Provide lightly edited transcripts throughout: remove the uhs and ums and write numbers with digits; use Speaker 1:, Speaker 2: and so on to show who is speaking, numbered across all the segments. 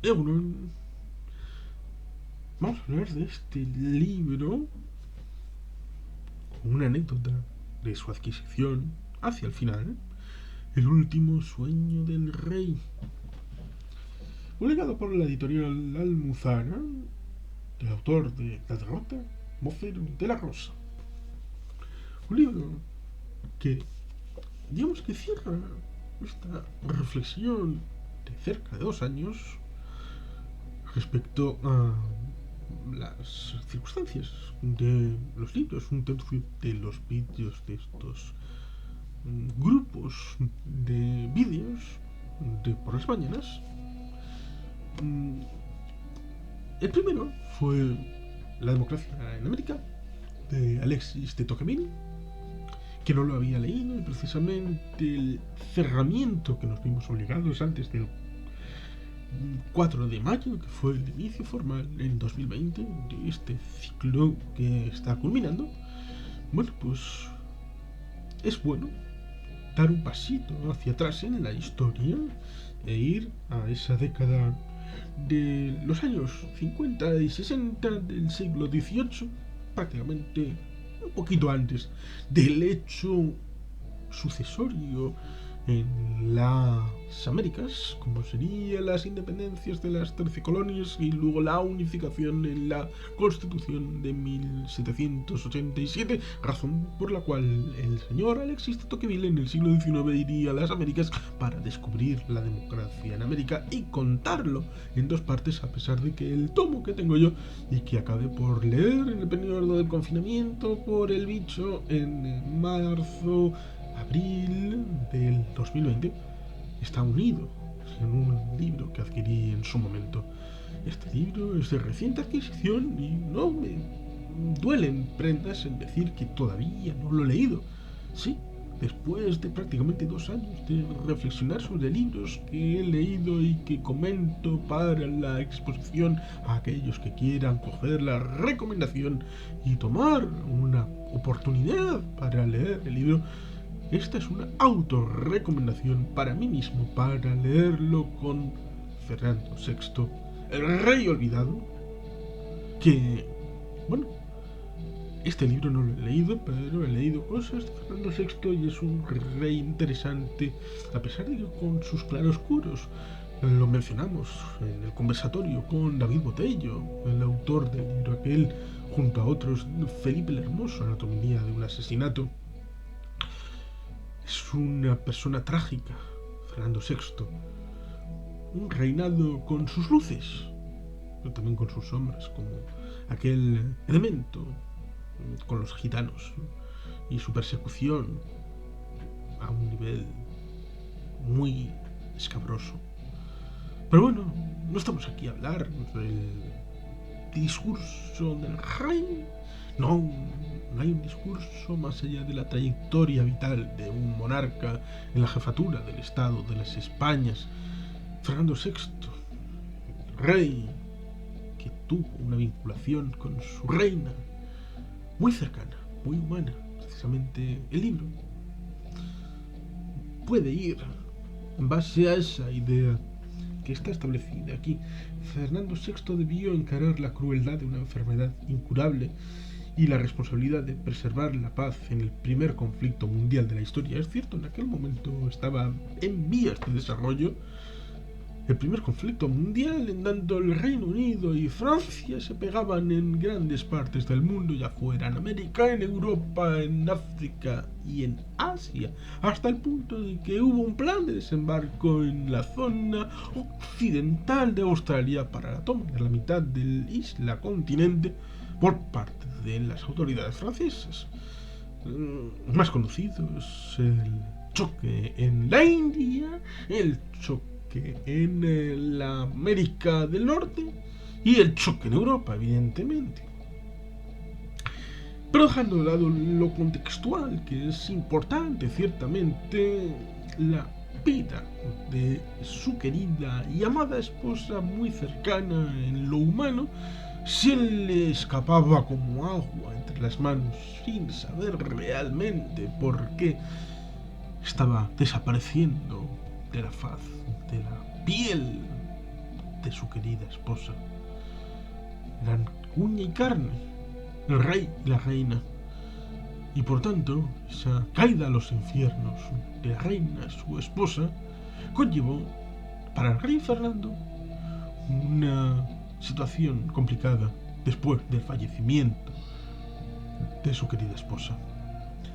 Speaker 1: Euron, vamos a hablar de este libro con una anécdota de su adquisición hacia el final, El último sueño del rey, publicado por la editorial Almuzara, del autor de La derrota, vocero de la rosa. Un libro que, digamos que cierra esta reflexión de cerca de 2 años respecto a las circunstancias de los libros, un tercio de los vídeos de estos grupos de vídeos de por las mañanas. El primero fue La democracia en América, de Alexis de Tocqueville, que no lo había leído, y precisamente el cerramiento que nos vimos obligados antes del 4 de mayo, que fue el inicio formal en 2020 de este ciclo que está culminando. Bueno, pues es bueno dar un pasito hacia atrás en la historia e ir a esa década de los años 50 y 60 del siglo XVIII, prácticamente un poquito antes del hecho sucesorio en las Américas, como serían las independencias de las 13 colonias y luego la unificación en la Constitución de 1787, razón por la cual el señor Alexis de Tocqueville en el siglo XIX iría a las Américas para descubrir la democracia en América y contarlo en 2 partes, a pesar de que el tomo que tengo yo y que acabé por leer en el periodo del confinamiento por el bicho en marzo abril del 2020 está unido en un libro que adquirí en su momento. Este libro es de reciente adquisición y no me duelen prendas en decir que todavía no lo he leído. Sí, después de prácticamente 2 años de reflexionar sobre libros que he leído y que comento para la exposición a aquellos que quieran coger la recomendación y tomar una oportunidad para leer el libro, esta es una autorrecomendación para mí mismo para leerlo con Fernando VI, el rey olvidado, que, bueno, este libro no lo he leído, pero he leído cosas de Fernando VI y es un rey interesante, a pesar de que con sus claroscuros. Lo mencionamos en el conversatorio con David Botello, el autor del libro aquel, junto a otros, Felipe el Hermoso, Anatomía de un asesinato. Es una persona trágica, Fernando VI. Un reinado con sus luces, pero también con sus sombras, como aquel elemento con los gitanos y su persecución a un nivel muy escabroso. Pero bueno, no estamos aquí a hablar del discurso del rey. No, no hay un discurso más allá de la trayectoria vital de un monarca en la jefatura del Estado de las Españas. Fernando VI, rey que tuvo una vinculación con su reina muy cercana, muy humana. Precisamente el libro puede ir en base a esa idea que está establecida aquí. Fernando VI debió encarar la crueldad de una enfermedad incurable y la responsabilidad de preservar la paz en el primer conflicto mundial de la historia. Es cierto, en aquel momento estaba en vías de desarrollo el primer conflicto mundial, en tanto el Reino Unido y Francia se pegaban en grandes partes del mundo, ya fuera en América, en Europa, en África y en Asia, hasta el punto de que hubo un plan de desembarco en la zona occidental de Australia para la toma de la mitad del isla continente por parte de las autoridades francesas. Más conocidos, el choque en la India, el choque en la América del Norte y el choque en Europa, evidentemente. Pero dejando de lado lo contextual, que es importante, ciertamente, la vida de su querida y amada esposa, muy cercana en lo humano, se le escapaba como agua entre las manos sin saber realmente por qué estaba desapareciendo de la faz, de la piel de su querida esposa. Eran uña y carne, el rey y la reina. Y por tanto, esa caída a los infiernos de la reina, su esposa, conllevó para el rey Fernando una situación complicada después del fallecimiento de su querida esposa.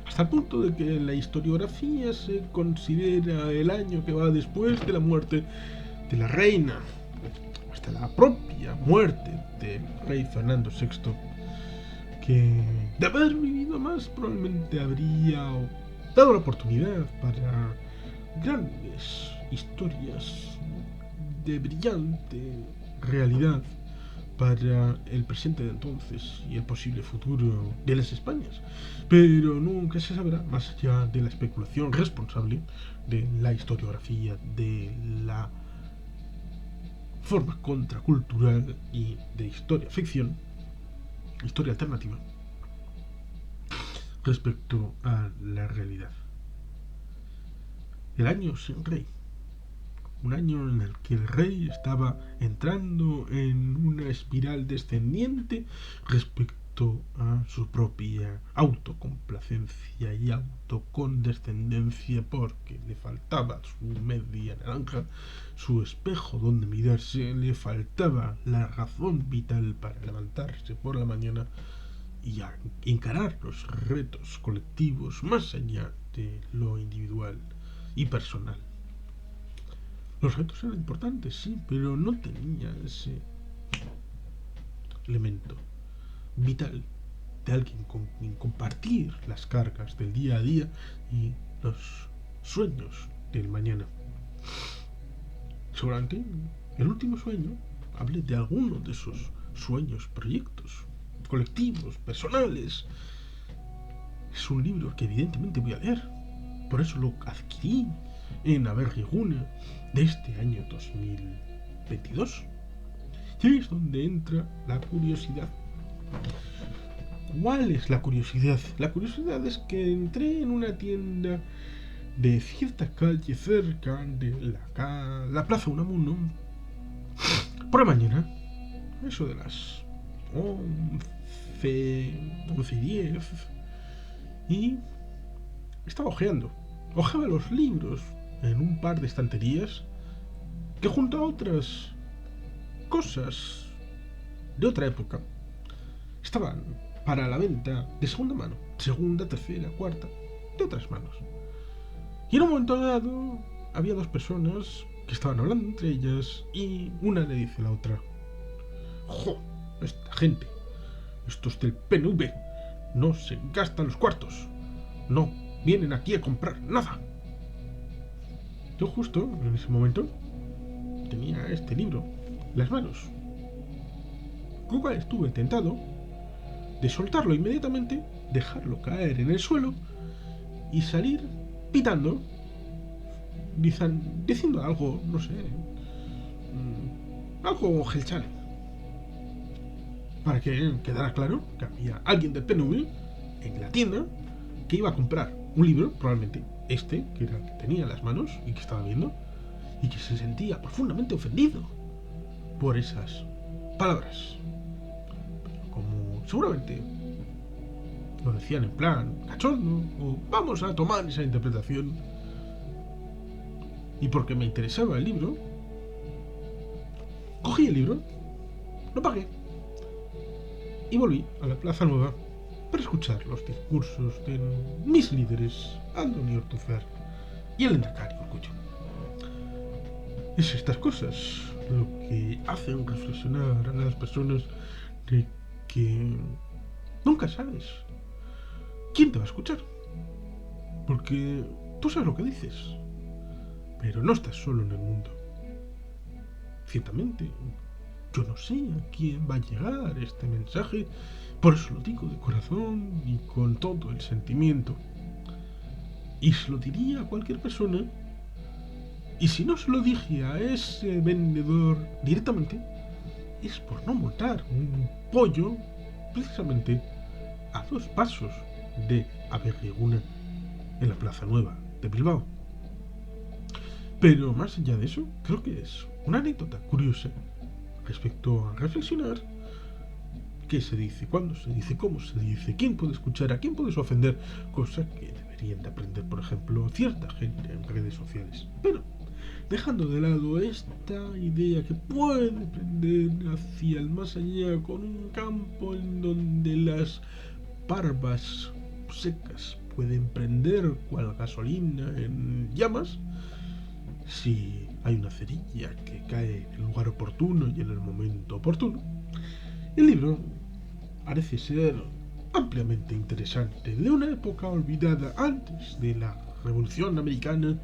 Speaker 1: Hasta el punto de que en la historiografía se considera el año que va después de la muerte de la reina, hasta la propia muerte del rey Fernando VI, que de haber vivido más probablemente habría dado la oportunidad para grandes historias de brillante realidad para el presente de entonces y el posible futuro de las Españas, pero nunca se sabrá más allá de la especulación responsable de la historiografía, de la forma contracultural y de historia ficción, historia alternativa, respecto a la realidad. El año sin rey, un año en el que el rey estaba entrando en una espiral descendiente respecto a su propia autocomplacencia y autocondescendencia, porque le faltaba su media naranja, su espejo donde mirarse, le faltaba la razón vital para levantarse por la mañana y a encarar los retos colectivos más allá de lo individual y personal. Los retos eran importantes, sí, pero no tenía ese elemento vital de alguien con quien compartir las cargas del día a día y los sueños del mañana. Seguramente el último sueño hablé de alguno de esos sueños, proyectos colectivos, personales. Es un libro que evidentemente voy a leer, por eso lo adquirí en Aberri-Guna de este año 2022. Y ahí es donde entra la curiosidad. ¿Cuál es la curiosidad? La curiosidad es que entré en una tienda de cierta calle cerca de la Plaza Unamuno por la mañana, eso de las 11:10, y estaba hojeaba los libros en un par de estanterías que, junto a otras cosas de otra época, estaban para la venta de segunda mano, segunda, tercera, cuarta, de otras manos. Y en un momento dado había dos personas que estaban hablando entre ellas y una le dice a la otra: ¡Jo! Esta gente, estos del PNV, no se gastan los cuartos, no vienen aquí a comprar nada. Yo justo en ese momento tenía este libro en las manos, con lo cual estuve tentado de soltarlo inmediatamente, dejarlo caer en el suelo y salir pitando, diciendo algo, no sé, algo gelchale, para que quedara claro que había alguien del PNV en la tienda que iba a comprar un libro, probablemente este, que era el que tenía en las manos y que estaba viendo, y que se sentía profundamente ofendido por esas palabras. Pero como seguramente lo decían en plan cachondo, o vamos a tomar esa interpretación, y porque me interesaba el libro, cogí el libro, lo pagué y volví a la Plaza Nueva para escuchar los discursos de mis líderes, Andoni Ortuzar y el Endacari Urkullu. Es estas cosas lo que hacen reflexionar a las personas de que nunca sabes quién te va a escuchar, porque tú sabes lo que dices, pero no estás solo en el mundo. Ciertamente, yo no sé a quién va a llegar este mensaje, por eso lo digo de corazón y con todo el sentimiento. Y se lo diría a cualquier persona, y si no se lo dije a ese vendedor directamente, es por no montar un pollo precisamente a 2 pasos de Aberri-Guna, en la Plaza Nueva de Bilbao. Pero más allá de eso, creo que es una anécdota curiosa respecto a reflexionar qué se dice, cuándo se dice, cómo se dice, quién puede escuchar, a quién puedes ofender, cosa que deberían de aprender, por ejemplo, cierta gente en redes sociales. Pero, dejando de lado esta idea que puede prender hacia el más allá con un campo en donde las barbas secas pueden prender cual gasolina en llamas, si hay una cerilla que cae en el lugar oportuno y en el momento oportuno, el libro parece ser ampliamente interesante, de una época olvidada antes de la Revolución Americana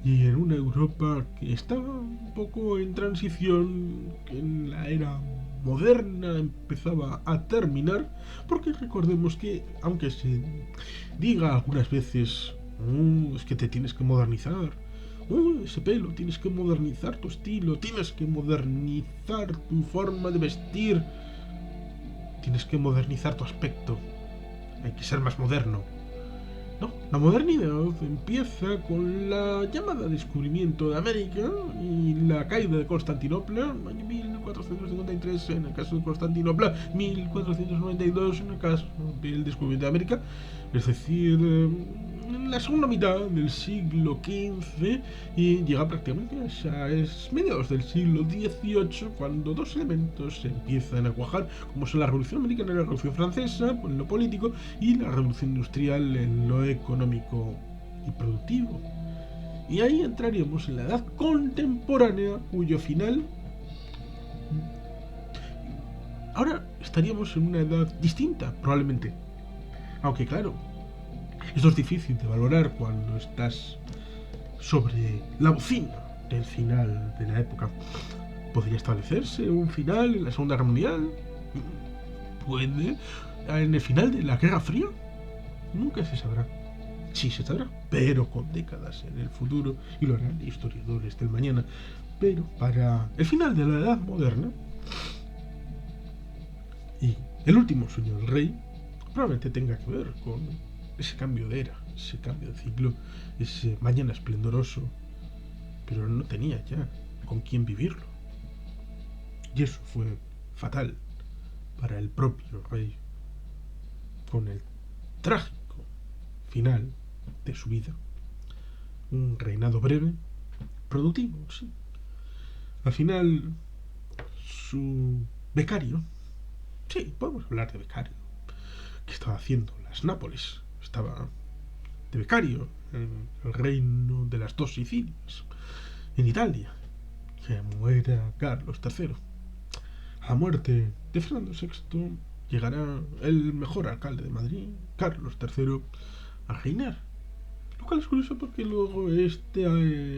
Speaker 1: y en una Europa que estaba un poco en transición, que en la era moderna empezaba a terminar, porque recordemos que, aunque se diga algunas veces, es que te tienes que modernizar, ese pelo, tienes que modernizar tu estilo, tienes que modernizar tu forma de vestir, tienes que modernizar tu aspecto, hay que ser más moderno. No, la modernidad empieza con la llamada descubrimiento de América y la caída de Constantinopla, año 1453 en el caso de Constantinopla, 1492 en el caso del descubrimiento de América, es decir, en la segunda mitad del siglo XV y llega prácticamente a mediados del siglo XVIII, cuando dos elementos se empiezan a cuajar, como son la Revolución Americana y la Revolución Francesa, en lo político, y la Revolución Industrial en lo económico y productivo. Y ahí entraríamos en la edad contemporánea, cuyo final... Ahora estaríamos en una edad distinta, probablemente. Aunque claro, esto es difícil de valorar cuando estás sobre la bocina del final de la época. ¿Podría establecerse un final en la Segunda Guerra Mundial? ¿Puede? ¿En el final de la Guerra Fría? Nunca se sabrá. Sí se sabrá, pero con décadas en el futuro, y lo harán historiadores del mañana. Pero para el final de la Edad Moderna y el último sueño del rey, probablemente tenga que ver con ese cambio de era, ese cambio de ciclo, ese mañana esplendoroso, pero no tenía ya con quién vivirlo. Y eso fue fatal para el propio rey, con el trágico final de su vida. Un reinado breve, productivo, sí. Al final, su becario, sí, podemos hablar de becario, que estaba haciendo las Nápoles, estaba de becario en el reino de las dos Sicilias, en Italia, que muera Carlos III. A la muerte de Fernando VI llegará el mejor alcalde de Madrid, Carlos III, a reinar. Lo cual es curioso porque luego este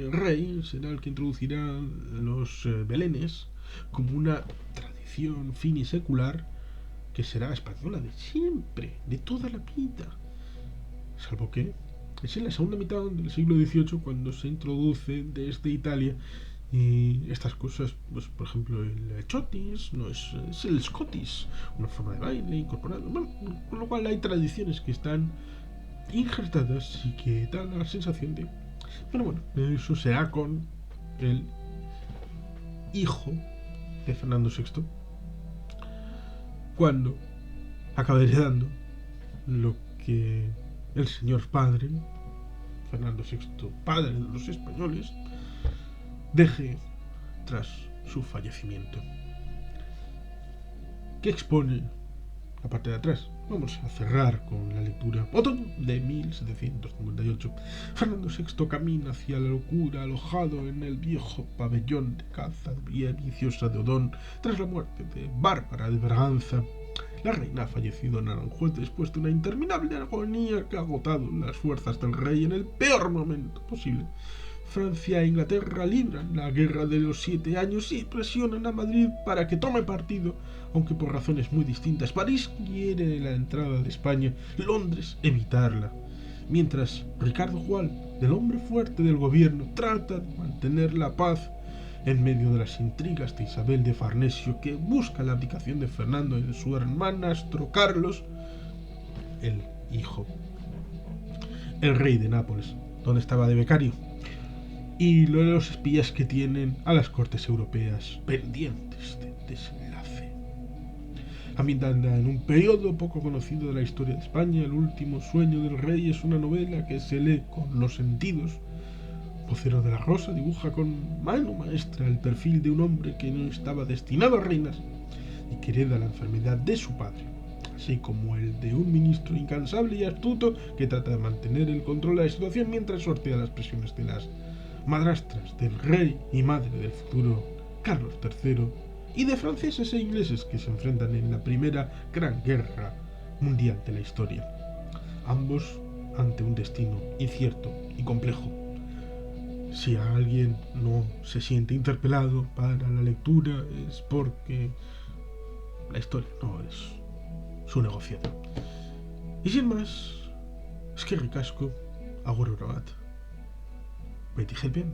Speaker 1: rey será el que introducirá los belenes como una tradición finisecular que será española de siempre, de toda la vida. Salvo que es en la segunda mitad del siglo XVIII cuando se introduce desde Italia y estas cosas, pues por ejemplo el chotis, no es el scotis, una forma de baile incorporada, bueno, con lo cual hay tradiciones que están injertadas y que dan la sensación de... Pero bueno, eso será con el hijo de Fernando VI, cuando acabe heredando lo que el señor padre, Fernando VI, padre de los españoles, deje tras su fallecimiento. ¿Qué expone la parte de atrás? Vamos a cerrar con la lectura. Otoño de 1758. Fernando VI camina hacia la locura, alojado en el viejo pabellón de caza viciosa de Odón, tras la muerte de Bárbara de Braganza. La reina ha fallecido en Aranjuez después de una interminable agonía que ha agotado las fuerzas del rey en el peor momento posible. Francia e Inglaterra libran la guerra de los 7 años y presionan a Madrid para que tome partido, aunque por razones muy distintas. París quiere la entrada de España, Londres evitarla. Mientras Ricardo Juan, el hombre fuerte del gobierno, trata de mantener la paz en medio de las intrigas de Isabel de Farnesio, que busca la abdicación de Fernando y de su hermanastro Carlos, el hijo, el rey de Nápoles, donde estaba de becario. y los espías que tienen a las cortes europeas pendientes de desenlace. Ambientada en un periodo poco conocido de la historia de España, El último sueño del rey es una novela que se lee con los sentidos. Vocero de la Rosa dibuja con mano maestra el perfil de un hombre que no estaba destinado a reinar y que hereda la enfermedad de su padre, así como el de un ministro incansable y astuto que trata de mantener el control de la situación mientras sortea las presiones de las madrastras del rey y madre del futuro Carlos III y de franceses e ingleses que se enfrentan en la primera gran guerra mundial de la historia, ambos ante un destino incierto y complejo. Si alguien no se siente interpelado para la lectura es porque la historia no es su negociado. Y sin más, eskerrik asko, agur bat, beti helpen.